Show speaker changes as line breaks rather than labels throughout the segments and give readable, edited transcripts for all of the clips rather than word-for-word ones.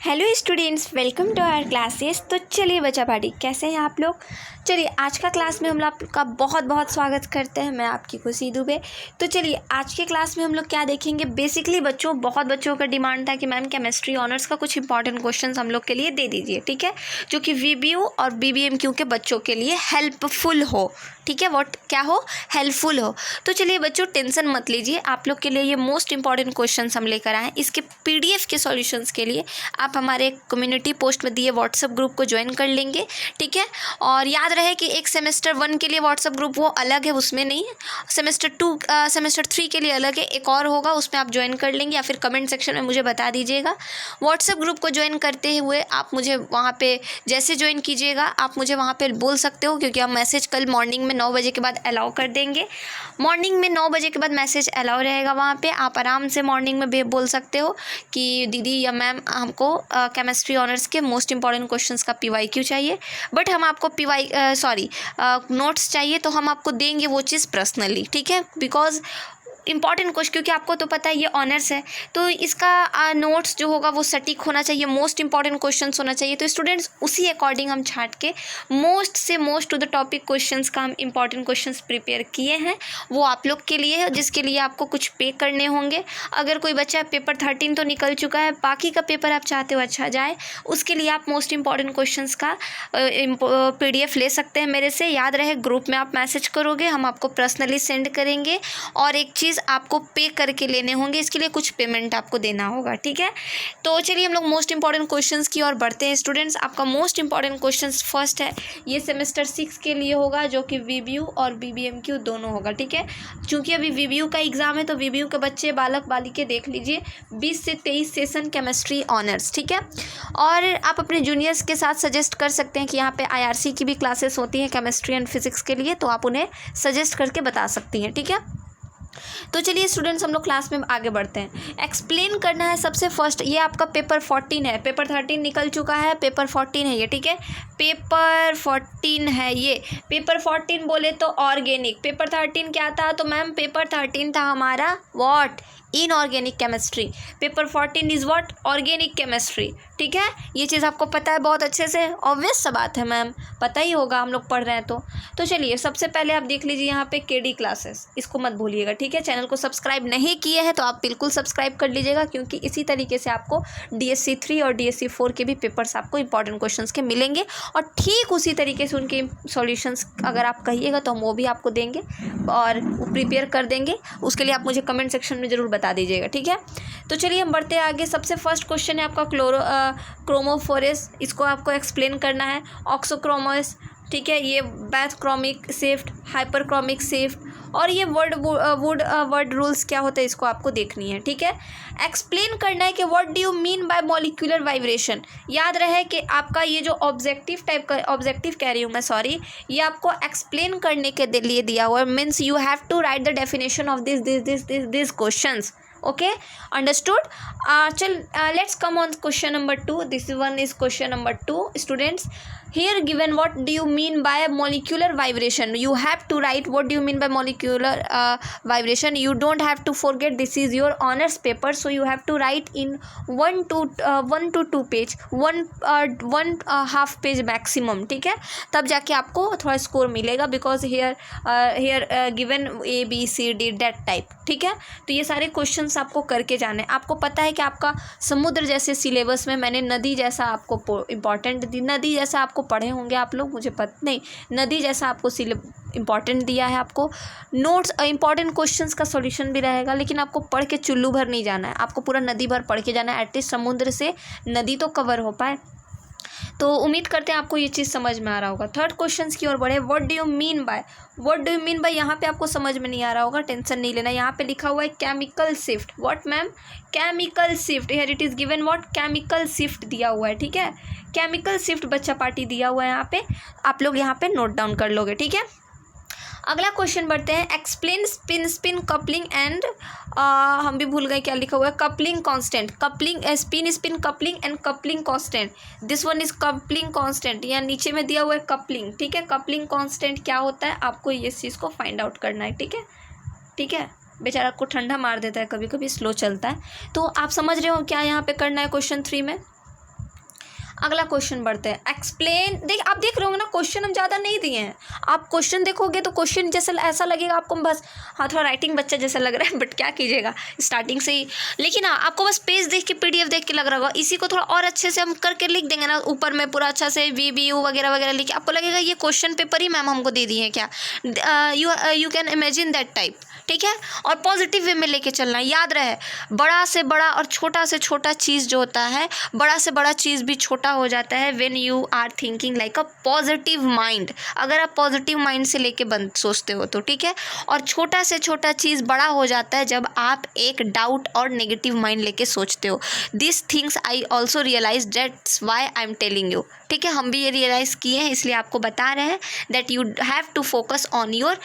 Hello students, welcome to our classes. तो चलिए बच्चा पार्टी, कैसे हैं आप लोग। चलिए आज का क्लास में हम लोग का बहुत बहुत स्वागत करते हैं। मैं आपकी खुशी दुबे। तो चलिए आज के क्लास में हम लोग क्या देखेंगे। बेसिकली बच्चों, बहुत बच्चों का डिमांड था कि मैम केमिस्ट्री ऑनर्स का कुछ इंपॉर्टेंट क्वेश्चंस हम लोग के लिए दे दीजिए, ठीक है, जो कि वीबीयू और बीबीएमक्यू के बच्चों के लिए हेल्पफुल हो, ठीक है, व्हाट क्या हो, हेल्पफुल हो। तो चलिए बच्चों टेंशन मत लीजिए, आप लोग के लिए ये मोस्ट इंपॉर्टेंट क्वेश्चंस हम लेकर आए। इसके पीडीएफ के सॉल्यूशंस के लिए आप हमारे कम्युनिटी पोस्ट में दिए व्हाट्सएप ग्रुप को ज्वाइन कर लेंगे, ठीक है। और याद रहे कि एक सेमेस्टर 1 के लिए व्हाट्सएप ग्रुप वो अलग है, उसमें नहीं है। सेमेस्टर 3 के लिए अलग है, एक और होगा, उसमें आप ज्वाइन कर लेंगे या फिर कमेंट सेक्शन में मुझे बता दीजिएगा। व्हाट्सएप ग्रुप को ज्वाइन करते हुए आप मुझे वहाँ पे जैसे ज्वाइन कीजिएगा, आप मुझे वहाँ पे बोल सकते हो, क्योंकि हम मैसेज कल मॉर्निंग में 9 बजे के बाद अलाउ कर देंगे। मॉर्निंग में 9 बजे के बाद मैसेज अलाउ रहेगा वहाँ पे। आप आराम से मॉर्निंग में भी बोल सकते हो कि दीदी या मैम हमको केमिस्ट्री ऑनर्स के मोस्ट इंपॉर्टेंट क्वेश्चंस का पीवाईक्यू चाहिए, बट हम आपको नोट्स चाहिए तो हम आपको देंगे वो चीज़ पर्सनली, ठीक है। बिकॉज इंपॉर्टेंट क्वेश्चन, क्योंकि आपको तो पता है ये ऑनर्स है, तो इसका नोट्स जो होगा वो सटीक होना चाहिए, मोस्ट इंपॉर्टेंट क्वेश्चंस होना चाहिए। तो स्टूडेंट्स उसी अकॉर्डिंग हम छांट के मोस्ट से most to the topic questions का हम इंपॉर्टेंट क्वेश्चंस प्रिपेयर किए हैं। वो आप लोग के लिए है, जिसके लिए आपको कुछ पे करने होंगे। अगर कोई बच्चा पेपर 13 तो निकल चुका है, बाकी का पेपर आप चाहते हो अच्छा जाए, उसके लिए आप मोस्ट इंपॉर्टेंट क्वेश्चंस का PDF ले सकते हैं मेरे से। याद रहे ग्रुप में आप मैसेज करोगे, हम आपको पर्सनली सेंड करेंगे, और एक चीज़ आपको पे करके लेने होंगे, इसके लिए कुछ पेमेंट आपको देना होगा, ठीक है। तो चलिए हम लोग मोस्ट इंपॉर्टेंट क्वेश्चंस की ओर बढ़ते हैं। स्टूडेंट्स आपका मोस्ट इंपॉर्टेंट क्वेश्चंस फर्स्ट है, ये सेमेस्टर 6 के लिए होगा, जो कि वीबीयू और बीबीएमक्यू दोनों होगा, ठीक है। चूंकि अभी वीबीयू का एग्जाम है तो वीबीयू के बच्चे बालक बालिके देख लीजिए 20 से 23 सेशन केमिस्ट्री ऑनर्स, ठीक है। और आप अपने जूनियर्स के साथ सजेस्ट कर सकते हैं कि यहाँ पे IRC की भी क्लासेस होती हैं केमिस्ट्री एंड फिजिक्स के लिए, तो आप उन्हें सजेस्ट करके बता सकती हैं, ठीक है। तो चलिए स्टूडेंट्स हम लोग क्लास में आगे बढ़ते हैं। एक्सप्लेन करना है सबसे फर्स्ट, ये आपका पेपर 14 है, पेपर 13 निकल चुका है, पेपर 14 है ये, ठीक है। पेपर 14 है ये, पेपर 14 बोले तो ऑर्गेनिक। पेपर 13 क्या था, तो मैम पेपर 13 था हमारा what, inorganic chemistry. Paper 14 is what, organic chemistry, ठीक है। ये चीज़ आपको पता है बहुत अच्छे से, ऑब्वियस सा बात है मैम, पता ही होगा, हम लोग पढ़ रहे हैं तो चलिए सबसे पहले आप देख लीजिए यहाँ पे KD क्लासेस, इसको मत भूलिएगा, ठीक है। चैनल को सब्सक्राइब नहीं किए हैं तो आप बिल्कुल सब्सक्राइब कर लीजिएगा, क्योंकि इसी तरीके से आपको DSC 3 और DSC 4 के भी पेपर्स आपको इंपॉर्टेंट क्वेश्चंस के मिलेंगे, और ठीक उसी तरीके से उनके सॉल्यूशंस अगर आप कहिएगा तो हम वो भी आपको देंगे और प्रिपेयर कर देंगे। उसके लिए आप मुझे कमेंट सेक्शन में ज़रूर बता दीजिएगा, ठीक है। तो चलिए हम बढ़ते हैं आगे। सबसे फर्स्ट क्वेश्चन है आपका क्रोमोफोरेस, इसको आपको एक्सप्लेन करना है। ऑक्सोक्रोमोस, ठीक है, ये बैथक्रोमिक शिफ्ट, हाइपरक्रोमिक शिफ्ट, और ये वर्ड रूल्स क्या होते हैं इसको आपको देखनी है, ठीक है। एक्सप्लेन करना है कि what do you mean by molecular vibration. याद रहे कि आपका ये जो ऑब्जेक्टिव टाइप का, ऑब्जेक्टिव कह रही हूँ मैं, सॉरी, ये आपको एक्सप्लेन करने के लिए दिया हुआ है। Means you have to write the definition of this questions, okay, understood. Let's come on question number 2. This one is question number 2. Students, here given what do you mean by molecular vibration, you have to write what do you mean by molecular vibration. You don't have to forget this is your honors paper, so you have to write in 1 to 2 page, one half page maximum, ठीक है, तब जाके आपको थोड़ा score मिलेगा, because here given ABCD that type, ठीक है। तो ये सारे क्वेश्चंस आपको करके जाने। आपको पता है कि आपका समुद्र जैसे सिलेबस में मैंने नदी जैसा आपको इम्पॉर्टेंट दी, नदी जैसा आपको पढ़े होंगे आप लोग, मुझे पता नहीं, नदी जैसा आपको इम्पॉर्टेंट दिया है। आपको नोट्स इंपॉर्टेंट क्वेश्चंस का सॉल्यूशन भी रहेगा, लेकिन आपको पढ़ के चुल्लू भर नहीं जाना है, आपको पूरा नदी भर पढ़ के जाना है, एटलीस्ट समुद्र से नदी तो कवर हो पाए। तो उम्मीद करते हैं आपको ये चीज़ समझ में आ रहा होगा। थर्ड क्वेश्चन की ओर बढ़े। What do you mean by, यहाँ पे आपको समझ में नहीं आ रहा होगा, टेंशन नहीं लेना। यहाँ पे लिखा हुआ है chemical shift. What ma'am, chemical shift. Here it is given what, chemical shift दिया हुआ है, ठीक है। केमिकल शिफ्ट बच्चा पार्टी दिया हुआ है यहाँ पे, आप लोग यहाँ पे नोट डाउन कर लोगे, ठीक है। अगला क्वेश्चन बढ़ते हैं। एक्सप्लेन स्पिन कपलिंग एंड, हम भी भूल गए क्या लिखा हुआ है, coupling constant, coupling spin coupling and coupling constant. This one is coupling constant, या नीचे में दिया हुआ है कपलिंग, ठीक है। कपलिंग कांस्टेंट क्या होता है, आपको ये चीज़ को फाइंड आउट करना है, ठीक है, ठीक है। बेचारा को ठंडा मार देता है, कभी कभी स्लो चलता है। तो आप समझ रहे हो क्या यहाँ पे करना है क्वेश्चन 3 में। अगला क्वेश्चन बढ़ते हैं। एक्सप्लेन, आप देख रहे होंगे ना क्वेश्चन हम ज़्यादा नहीं दिए हैं। आप क्वेश्चन देखोगे तो क्वेश्चन जैसे ऐसा लगेगा आपको बस, हाँ थोड़ा राइटिंग बच्चा जैसा लग रहा है, बट क्या कीजिएगा स्टार्टिंग से ही। लेकिन हाँ आपको बस पेज देख के PDF देख के लग रहा होगा। इसी को थोड़ा और अच्छे से हम करके लिख देंगे ना ऊपर में पूरा अच्छा से VBU वगैरह वगैरह लिख के, आपको लगेगा ये क्वेश्चन पेपर ही मैम हमको दे दी है क्या। You can imagine that type, ठीक है। और पॉजिटिव वे में लेके चलना है। याद रहे बड़ा से बड़ा और छोटा से छोटा चीज़ जो होता है, बड़ा से बड़ा चीज़ भी छोटा हो जाता है when you are thinking like a positive mind. अगर आप पॉजिटिव माइंड से लेके सोचते हो तो, ठीक है। और छोटा से छोटा चीज़ बड़ा हो जाता है जब आप एक डाउट और नेगेटिव माइंड लेके सोचते हो। This things I also realise, that's why I am telling you, ठीक है। हम भी ये रियलाइज़ किए हैं इसलिए आपको बता रहे हैं that you have to focus on your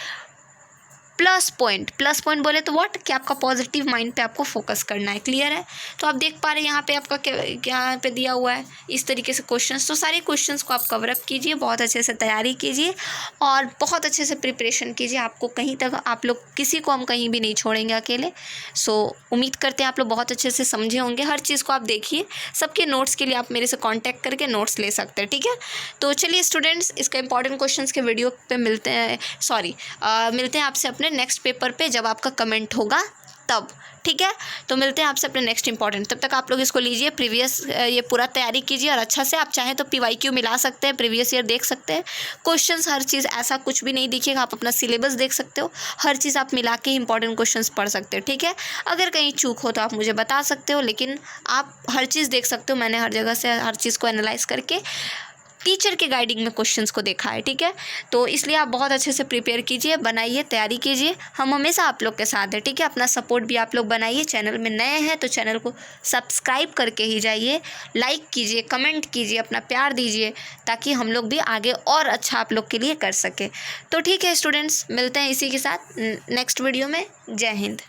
plus point बोले तो व्हाट, कि आपका पॉजिटिव माइंड पे आपको फोकस करना है। क्लियर है। तो आप देख पा रहे हैं यहाँ पे आपका यहाँ पे दिया हुआ है इस तरीके से क्वेश्चंस। तो सारे क्वेश्चंस को आप कवर अप कीजिए, बहुत अच्छे से तैयारी कीजिए और बहुत अच्छे से प्रिपरेशन कीजिए। आपको कहीं तक, आप लोग किसी को हम कहीं भी नहीं छोड़ेंगे अकेले। सो उम्मीद करते हैं आप लोग बहुत अच्छे से समझे होंगे। हर चीज़ को आप देखिए। सबके नोट्स के लिए आप मेरे से कॉन्टैक्ट करके नोट्स ले सकते हैं, ठीक है। तो चलिए स्टूडेंट्स, इसका इंपॉर्टेंट क्वेश्चन के वीडियो पे मिलते हैं, मिलते हैं आपसे अपने नेक्स्ट पेपर पे जब आपका कमेंट होगा तब, ठीक है। तो मिलते हैं आपसे अपने नेक्स्ट इंपॉर्टेंट। तब तक आप लोग इसको लीजिए, प्रीवियस ये पूरा तैयारी कीजिए और अच्छा से। आप चाहें तो PYQ मिला सकते हैं, प्रीवियस ईयर देख सकते हैं। क्वेश्चंस हर चीज़ ऐसा कुछ भी नहीं दिखेगा, आप अपना सिलेबस देख सकते हो। हर चीज़ आप मिला के इंपॉर्टेंट क्वेश्चंस पढ़ सकते हो, ठीक है। अगर कहीं चूक हो तो आप मुझे बता सकते हो, लेकिन आप हर चीज़ देख सकते हो। मैंने हर जगह से हर चीज़ को एनालाइज करके टीचर के गाइडिंग में क्वेश्चंस को देखा है, ठीक है। तो इसलिए आप बहुत अच्छे से प्रिपेयर कीजिए, बनाइए, तैयारी कीजिए। हम हमेशा आप लोग के साथ हैं, ठीक है। अपना सपोर्ट भी आप लोग बनाइए। चैनल में नए हैं तो चैनल को सब्सक्राइब करके ही जाइए, लाइक कीजिए, कमेंट कीजिए, अपना प्यार दीजिए, ताकि हम लोग भी आगे और अच्छा आप लोग के लिए कर सकें। तो ठीक है स्टूडेंट्स, मिलते हैं इसी के साथ नेक्स्ट वीडियो में। जय हिंद।